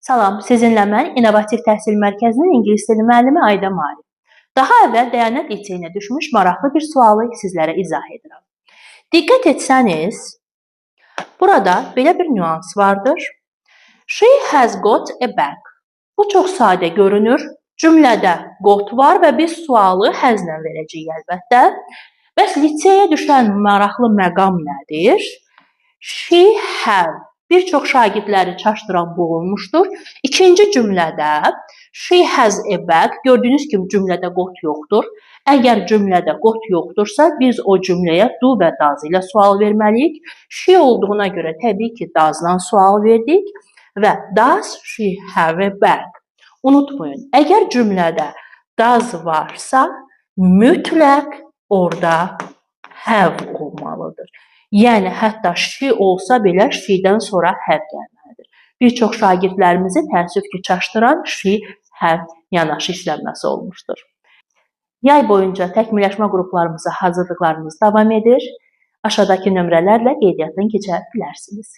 Salam, sizinlə mən İnnovativ Təhsil Mərkəzinin İngilis dili müəllimi Ayda Malik. Daha əvvəl Dəyanət liseyinə düşmüş maraqlı bir sualı sizlərə izah edirəm. Diqqət etsəniz, burada belə bir nüans vardır. She has got a bag. Bu çox sadə görünür. Cümlədə got var və biz sualı haslə verəcəyik əlbəttə. Bəs liseyə düşən maraqlı məqam nədir? She have. Bir çox şagirdləri çaşdıran bu olmuşdur. İkinci cümlədə she has a bag. Gördüyünüz kimi cümlədə got yoxdur. Əgər cümlədə got yoxdursa, biz o cümləyə do və does ilə sual verməliyik. She olduğuna görə təbii ki, does-dan sual verdik və does she have a bag? Unutmayın, əgər cümlədə does varsa, mütləq orada have olmalıdır. Yəni, hətta she olsa belə, she-dən sonra have gəlməlidir. Bir çox şagirdlərimizi təəssüf ki, çaşdıran she, have yanaşı işlənməsi olmuşdur. Yay boyunca təkmilləşmə qruplarımıza hazırlıqlarımız davam edir. Aşağıdakı nömrələrlə qeydiyyatdan keçə bilərsiniz.